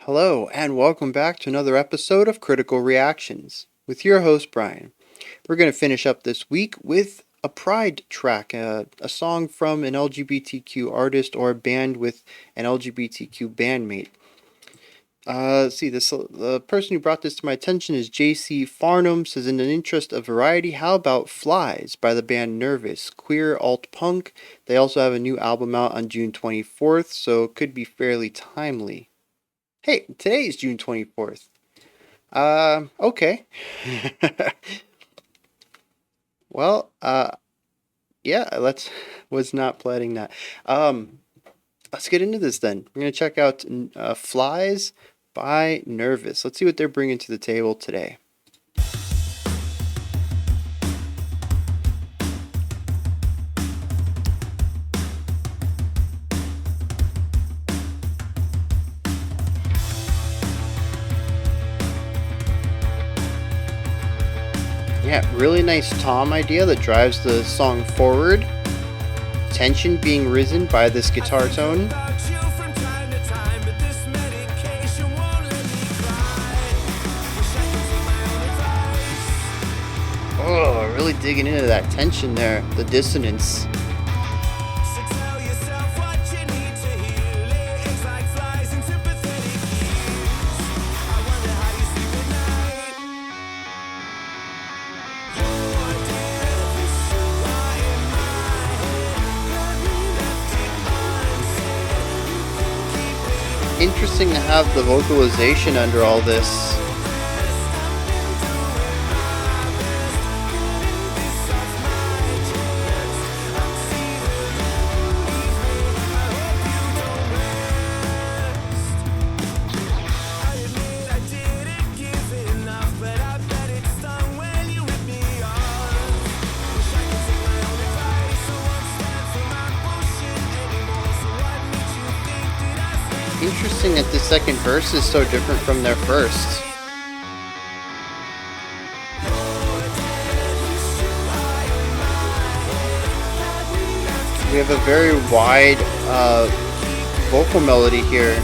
Hello, and welcome back to another episode of Critical Reactions with your host, Bryan. We're going to finish up this week with a Pride track, a song from an LGBTQ artist or a band with an LGBTQ bandmate. Let's see, the person who brought this to my attention is JC Farnham. Says, in an interest of variety, how about Flies by the band Nervus, queer alt punk. They also have a new album out on June 24th, so it could be fairly timely. Hey, today is June 24th. Okay. Well, yeah, was not planning that. Let's get into this then. We're gonna check out Flies by Nervus. Let's see what they're bringing to the table today. Yeah, really nice tom idea that drives the song forward. Tension being risen by this guitar tone. Oh, really digging into that tension there, the dissonance. Interesting to have the vocalization under all this. Interesting that the second verse is so different from their first. We have a very wide vocal melody here.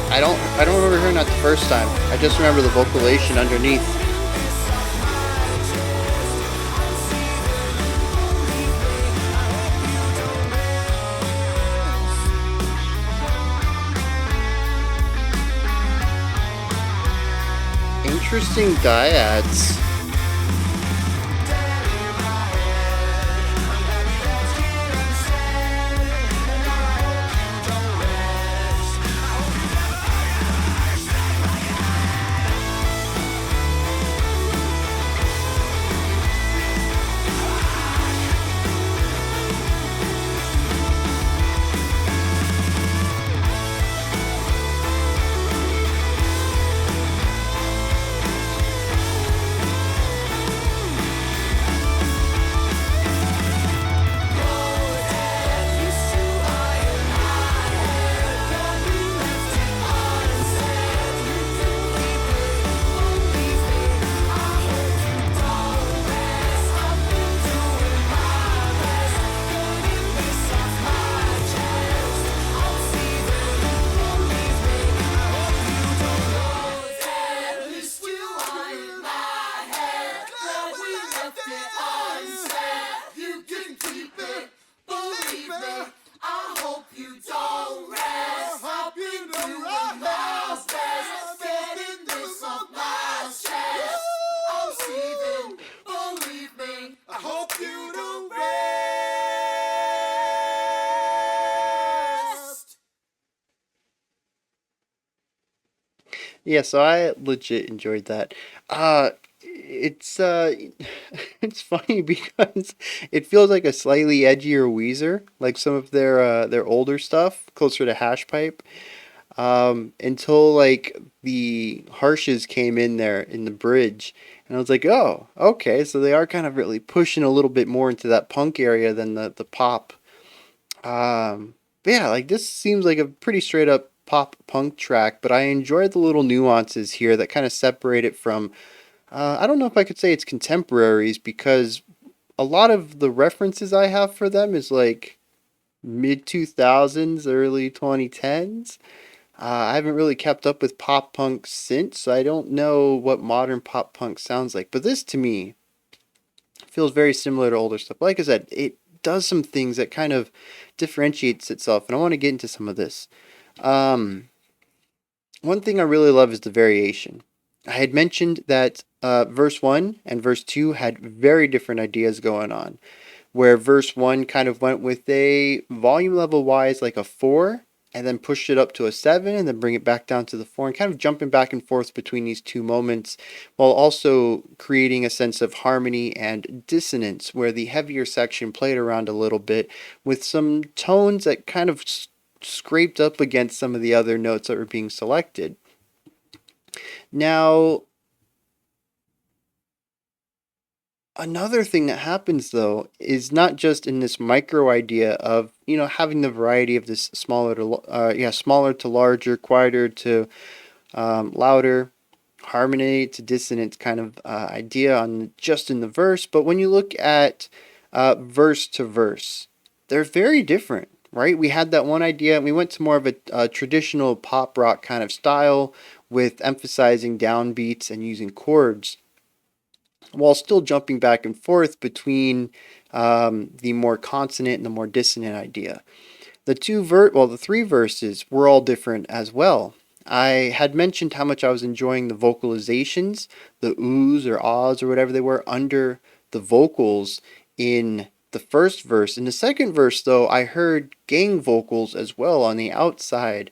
I don't remember hearing that the first time. I just remember the vocalization underneath. Interesting dyads. Yeah, so I legit enjoyed that. It's it's funny because it feels like a slightly edgier Weezer, like some of their older stuff, closer to Hash Pipe. Until like the harshes came in there in the bridge, and I was like, oh, okay, so they are kind of really pushing a little bit more into that punk area than the pop. But yeah, like this seems like a pretty straight up pop punk track, but I enjoyed the little nuances here that kind of separate it from. I don't know if I could say it's contemporaries because a lot of the references I have for them is like mid 2000s, early 2010s. I haven't really kept up with pop punk since, so I don't know what modern pop punk sounds like. But this to me feels very similar to older stuff. Like I said, it does some things that kind of differentiates itself, and I want to get into some of this. Um, One thing I really love is the variation. I had mentioned that verse 1 and verse 2 had very different ideas going on, where verse 1 kind of went with a volume level wise like a 4, and then pushed it up to a 7, and then bring it back down to the 4, and kind of jumping back and forth between these two moments, while also creating a sense of harmony and dissonance, where the heavier section played around a little bit with some tones that kind of scraped up against some of the other notes that were being selected. Now, another thing that happens though is not just in this micro idea of having the variety of this smaller to larger, quieter to louder, harmony to dissonance kind of idea on just in the verse, but when you look at verse to verse, they're very different. Right, we had that one idea, and we went to more of a traditional pop rock kind of style with emphasizing downbeats and using chords while still jumping back and forth between the more consonant and the more dissonant idea. The three verses were all different as well. I had mentioned how much I was enjoying the vocalizations, the oohs or ahs or whatever they were under the vocals in the first verse. In the second verse, though, I heard gang vocals as well on the outside.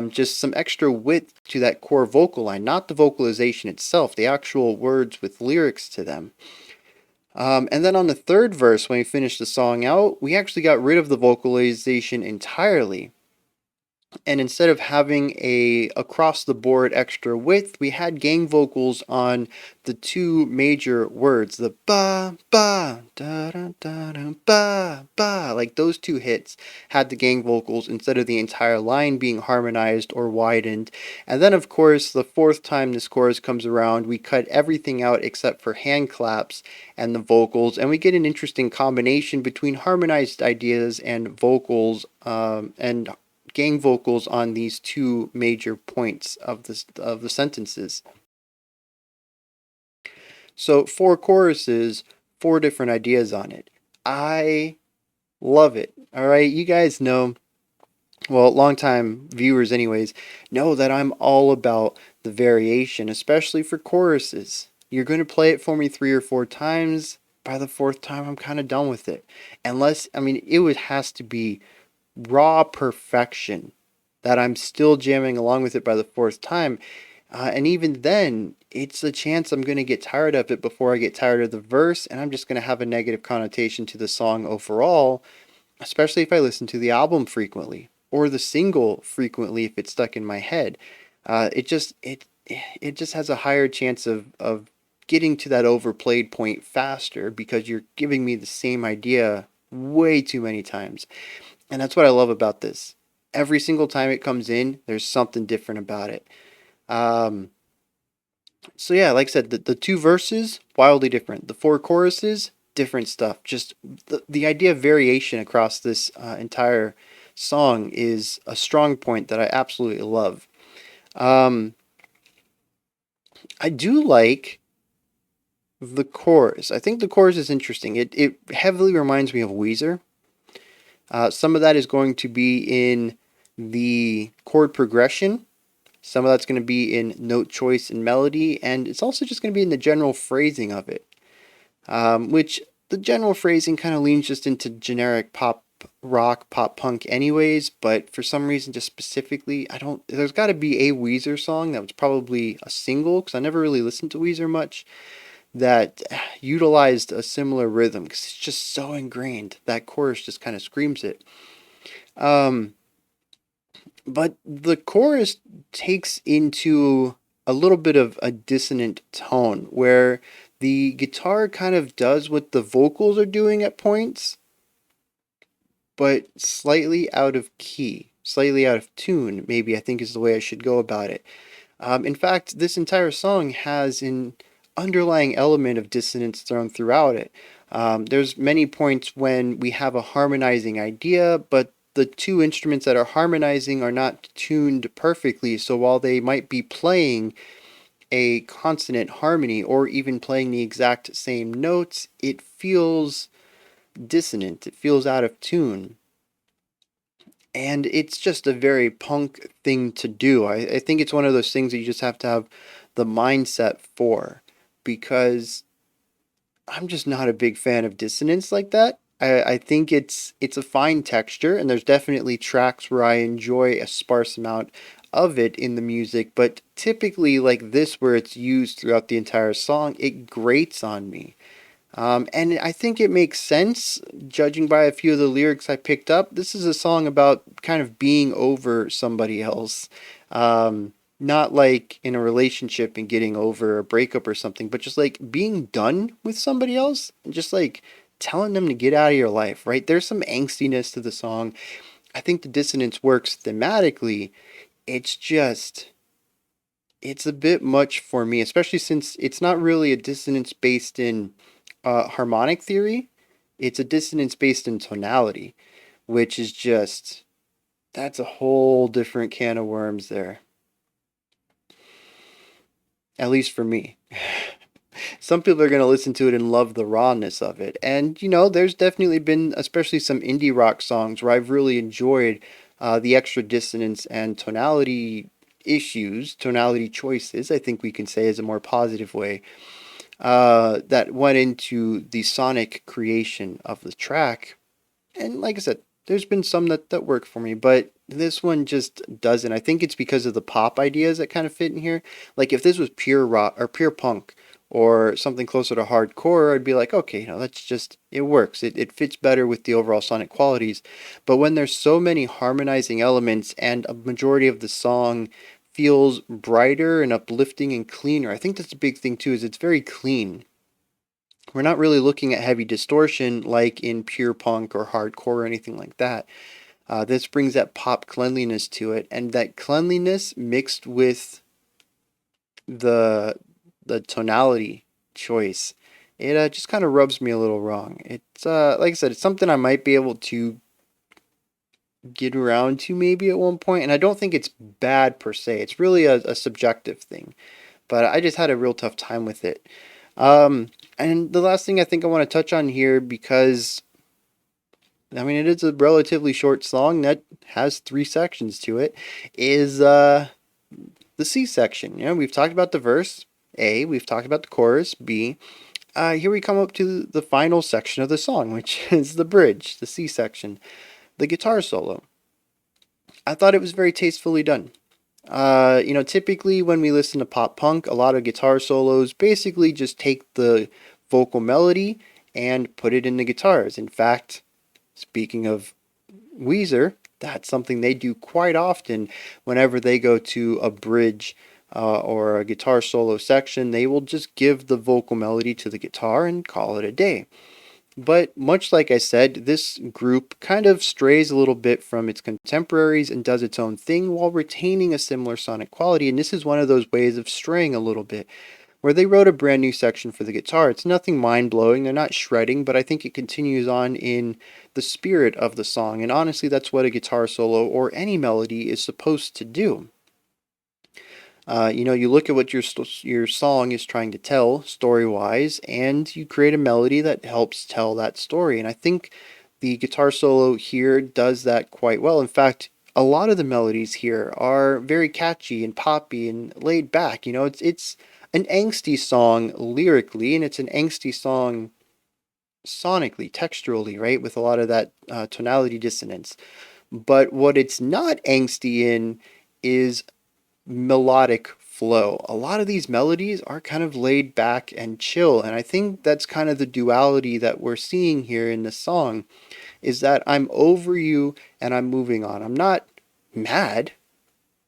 Just some extra width to that core vocal line, not the vocalization itself, the actual words with lyrics to them. And then on the third verse, when we finished the song out, we actually got rid of the vocalization entirely. And instead of having a across the board extra width, we had gang vocals on the two major words, the ba ba da da da da ba ba, like those two hits had the gang vocals instead of the entire line being harmonized or widened. And then of course the fourth time this chorus comes around, we cut everything out except for hand claps and the vocals, and we get an interesting combination between harmonized ideas and vocals and gang vocals on these two major points of the sentences. So four choruses, four different ideas on it. I love it. All right, you guys know, well, longtime viewers anyways, know that I'm all about the variation, especially for choruses. You're going to play it for me 3 or 4 times. By the fourth time, I'm kind of done with it. Unless, I mean, has to be raw perfection that I'm still jamming along with it by the fourth time. And even then, it's a chance I'm going to get tired of it before I get tired of the verse, and I'm just going to have a negative connotation to the song overall, especially if I listen to the album frequently or the single frequently if it's stuck in my head. It just has a higher chance of getting to that overplayed point faster because you're giving me the same idea way too many times. And that's what I love about this. Every single time it comes in, there's something different about it. Um, so yeah, like I said, the two verses, wildly different. The four choruses, different stuff. Just the idea of variation across this entire song is a strong point that I absolutely love. Um, I do like the chorus. I think the chorus is interesting. It heavily reminds me of Weezer. Some of that is going to be in the chord progression. Some of that's going to be in note choice and melody, and it's also just going to be in the general phrasing of it, which the general phrasing kind of leans just into generic pop rock, pop punk anyways, but for some reason, just specifically, there's got to be a Weezer song that was probably a single, because I never really listened to Weezer much, that utilized a similar rhythm, because it's just so ingrained. That chorus just kind of screams it. Um, but the chorus takes into a little bit of a dissonant tone where the guitar kind of does what the vocals are doing at points, but slightly out of key, slightly out of tune, maybe I think is the way I should go about it. In fact, this entire song has an underlying element of dissonance thrown throughout it. There's many points when we have a harmonizing idea, but the two instruments that are harmonizing are not tuned perfectly. So while they might be playing a consonant harmony or even playing the exact same notes, it feels dissonant. It feels out of tune. And it's just a very punk thing to do. I think it's one of those things that you just have to have the mindset for, because I'm just not a big fan of dissonance like that. I think it's a fine texture, and there's definitely tracks where I enjoy a sparse amount of it in the music, but typically like this, where it's used throughout the entire song, it grates on me. And I think it makes sense, judging by a few of the lyrics I picked up. This is a song about kind of being over somebody else. Not like in a relationship and getting over a breakup or something, but just like being done with somebody else and just like telling them to get out of your life, right? There's some angstiness to the song. I think the dissonance works thematically. It's just it's a bit much for me, especially since it's not really a dissonance based in harmonic theory. It's a dissonance based in tonality, which is just, that's a whole different can of worms there, at least for me. Some people are going to listen to it and love the rawness of it. And, there's definitely been, especially some indie rock songs, where I've really enjoyed the extra dissonance and tonality issues, tonality choices, I think we can say is a more positive way, that went into the sonic creation of the track. And like I said, there's been some that work for me, but this one just doesn't. I think it's because of the pop ideas that kind of fit in here. Like if this was pure rock or pure punk or something closer to hardcore, I'd be like, okay, that's just, it works. It fits better with the overall sonic qualities. But when there's so many harmonizing elements and a majority of the song feels brighter and uplifting and cleaner, I think that's a big thing too, is it's very clean. We're not really looking at heavy distortion like in pure punk or hardcore or anything like that. This brings that pop cleanliness to it, and that cleanliness mixed with the tonality choice, it just kind of rubs me a little wrong. It's like I said, it's something I might be able to get around to maybe at one point, and I don't think it's bad per se. It's really a subjective thing, but I just had a real tough time with it. And the last thing I think I want to touch on here, because I mean it is a relatively short song that has 3 sections to it, is the C section. We've talked about the verse A, we've talked about the chorus B. Here we come up to the final section of the song, which is the bridge, the C section, the guitar solo. I thought it was very tastefully done. Typically when we listen to pop punk, a lot of guitar solos basically just take the vocal melody and put it in the guitars. In fact, speaking of Weezer, that's something they do quite often whenever they go to a bridge or a guitar solo section. They will just give the vocal melody to the guitar and call it a day. But much like I said, this group kind of strays a little bit from its contemporaries and does its own thing while retaining a similar sonic quality. And this is one of those ways of straying a little bit, where they wrote a brand new section for the guitar. It's nothing mind-blowing, they're not shredding, but I think it continues on in the spirit of the song. And honestly, that's what a guitar solo or any melody is supposed to do. You look at what your song is trying to tell story-wise, and you create a melody that helps tell that story. And I think the guitar solo here does that quite well. In fact, a lot of the melodies here are very catchy and poppy and laid back. It's an angsty song lyrically, and it's an angsty song sonically, texturally, right, with a lot of that tonality dissonance. But what it's not angsty in is melodic flow. A lot of these melodies are kind of laid back and chill, and I think that's kind of the duality that we're seeing here in the song, is that I'm over you and I'm moving on. I'm not mad.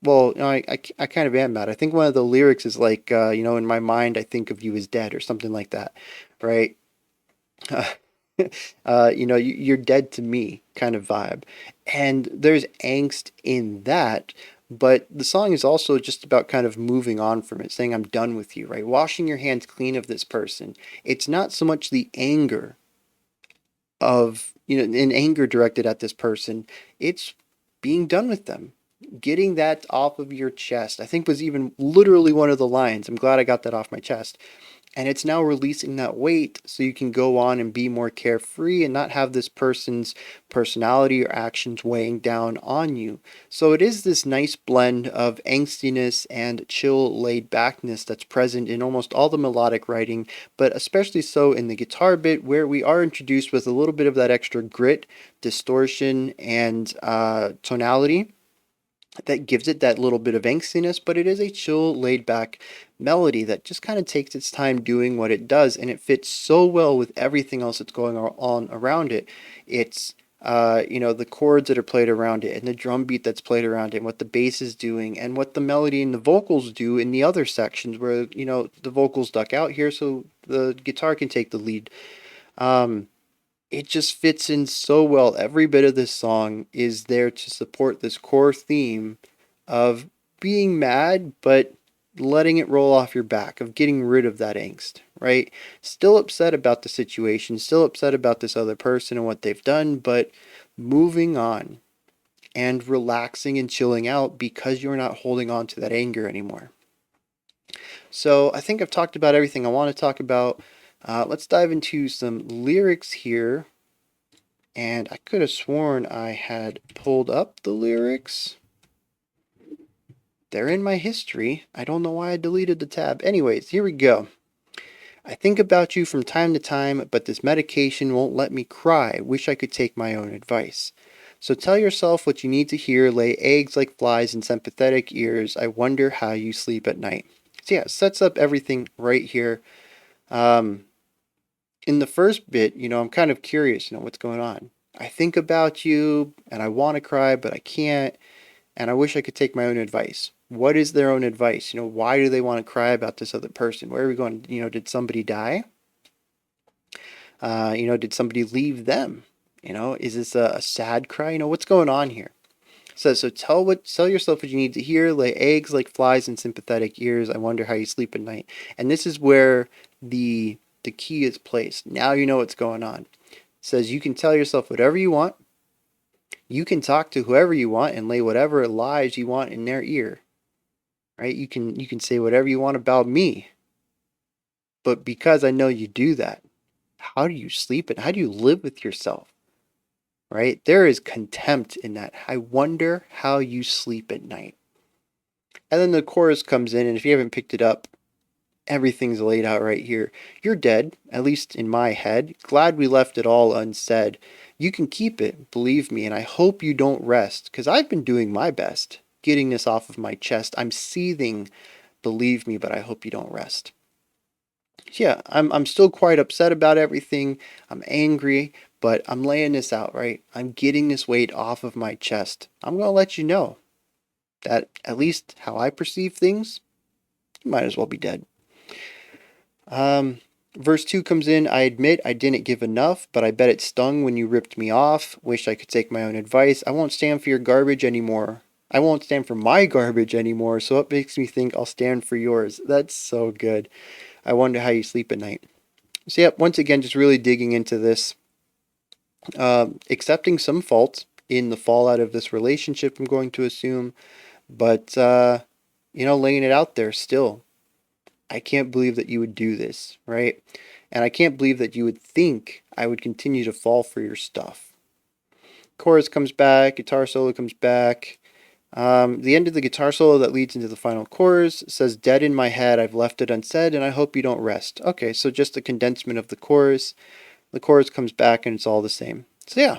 Well, I kind of am mad. I think one of the lyrics is like, in my mind, I think of you as dead or something like that, right? You're dead to me kind of vibe. And there's angst in that, but the song is also just about kind of moving on from it, saying, I'm done with you, right? Washing your hands clean of this person. It's not so much the anger of, in anger directed at this person. It's being done with them. Getting that off of your chest, I think, was even literally one of the lines. I'm glad I got that off my chest. And it's now releasing that weight so you can go on and be more carefree and not have this person's personality or actions weighing down on you. So it is this nice blend of angstiness and chill laid backness that's present in almost all the melodic writing, but especially so in the guitar bit, where we are introduced with a little bit of that extra grit, distortion, and tonality that gives it that little bit of angstiness, but it is a chill, laid back melody that just kind of takes its time doing what it does, and it fits so well with everything else that's going on around it. It's the chords that are played around it, and the drum beat that's played around it, and what the bass is doing, and what the melody and the vocals do in the other sections where, the vocals duck out here so the guitar can take the lead. Um, it just fits in so well. Every bit of this song is there to support this core theme of being mad, but letting it roll off your back, of getting rid of that angst, right? Still upset about the situation, still upset about this other person and what they've done, but moving on and relaxing and chilling out because you're not holding on to that anger anymore. So I think I've talked about everything I want to talk about. Let's dive into some lyrics here. And I could have sworn I had pulled up the lyrics. They're in my history. I don't know why I deleted the tab. Anyways, here we go. I think about you from time to time, but this medication won't let me cry. Wish I could take my own advice. So tell yourself what you need to hear. Lay eggs like flies in sympathetic ears. I wonder how you sleep at night. So yeah, it sets up everything right here. In the first bit, I'm kind of curious, what's going on. I think about you and I want to cry, but I can't. And I wish I could take my own advice. What is their own advice? Why do they want to cry about this other person? Where are we going? Did somebody die? Did somebody leave them? Is this a sad cry? What's going on here? So tell yourself what you need to hear. Lay eggs like flies in sympathetic ears. I wonder how you sleep at night. And this is where the key is placed. Now you know what's going on. It says you can tell yourself whatever you want. You can talk to whoever you want and lay whatever lies you want in their ear. Right? You can say whatever you want about me. But because I know you do that, how do you sleep and how do you live with yourself? Right? There is contempt in that. I wonder how you sleep at night. And then the chorus comes in, and if you haven't picked it up, everything's laid out right here. You're dead, at least in my head. Glad we left it all unsaid. You can keep it, believe me, and I hope you don't rest, because I've been doing my best, getting this off of my chest. I'm seething, believe me, but I hope you don't rest. Yeah, I'm still quite upset about everything. I'm angry, but I'm laying this out, right? I'm getting this weight off of my chest. I'm going to let you know that at least how I perceive things, you might as well be dead. Verse 2 comes in. I admit I didn't give enough, but I bet it stung when you ripped me off. Wish I could take my own advice. I won't stand for your garbage anymore. I won't stand for my garbage anymore, so it makes me think I'll stand for yours. That's so good. I wonder how you sleep at night. So, yeah, once again, just really digging into this. Accepting some fault in the fallout of this relationship, I'm going to assume, but, laying it out there still. I can't believe that you would do this, right? And I can't believe that you would think I would continue to fall for your stuff. Chorus comes back, guitar solo comes back. The end of the guitar solo that leads into the final chorus says, dead in my head, I've left it unsaid, and I hope you don't rest. Okay, so just a condensement of the chorus. The chorus comes back, and it's all the same. So yeah,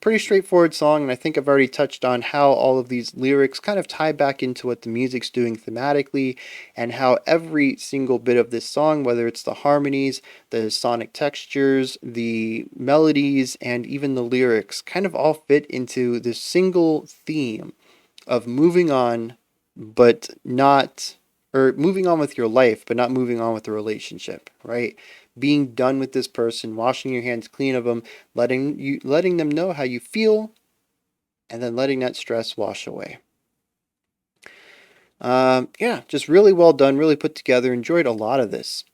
pretty straightforward song, and I think I've already touched on how all of these lyrics kind of tie back into what the music's doing thematically, and how every single bit of this song, whether it's the harmonies, the sonic textures, the melodies, and even the lyrics, kind of all fit into this single theme of moving on, but not, or moving on with your life, but not moving on with the relationship, right? Being done with this person, washing your hands clean of them, letting them know how you feel, and then letting that stress wash away. Yeah, just really well done, really put together. Enjoyed a lot of this.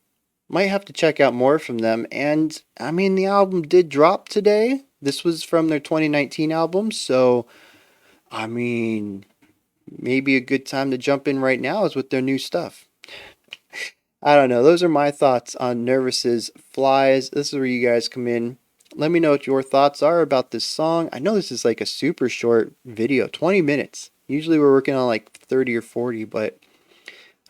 Might have to check out more from them. And I mean, the album did drop today. This was from their 2019 album, so I mean, maybe a good time to jump in right now is with their new stuff. I don't know. Those are my thoughts on Nervous's Flies. This is where you guys come in. Let me know what your thoughts are about this song. I know this is like a super short video, 20 minutes. Usually we're working on like 30 or 40, but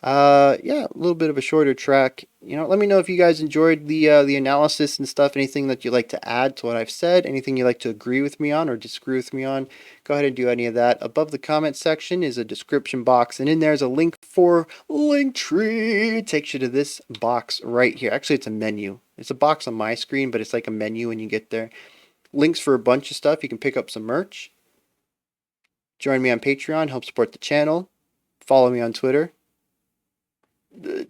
yeah, a little bit of a shorter track. Let me know if you guys enjoyed the analysis and stuff. Anything that you'd like to add to what I've said. Anything you'd like to agree with me on or disagree with me on. Go ahead and do any of that. Above the comment section is a description box, and in there is a link for Linktree. It takes you to this box right here. Actually, it's a menu. It's a box on my screen, but it's like a menu when you get there. Links for a bunch of stuff. You can pick up some merch. Join me on Patreon. Help support the channel. Follow me on Twitter.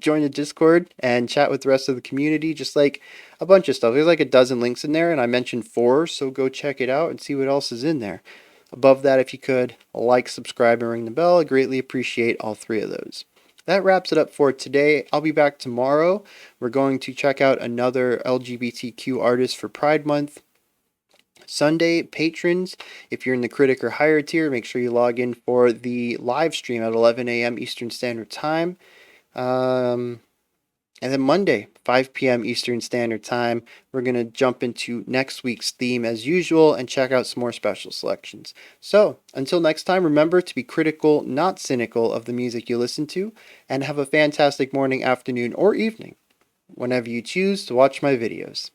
Join the Discord and chat with the rest of the community, just like a bunch of stuff. There's like a dozen links in there, and I mentioned 4, so go check it out and see what else is in there. Above that, if you could, like, subscribe, and ring the bell. I greatly appreciate all 3 of those. That wraps it up for today. I'll be back tomorrow. We're going to check out another LGBTQ artist for Pride Month. Sunday, patrons, if you're in the critic or higher tier, make sure you log in for the live stream at 11 a.m. Eastern Standard Time. And then Monday, 5 p.m. Eastern Standard Time, we're going to jump into next week's theme as usual and check out some more special selections. So, until next time, remember to be critical, not cynical of the music you listen to, and have a fantastic morning, afternoon, or evening whenever you choose to watch my videos.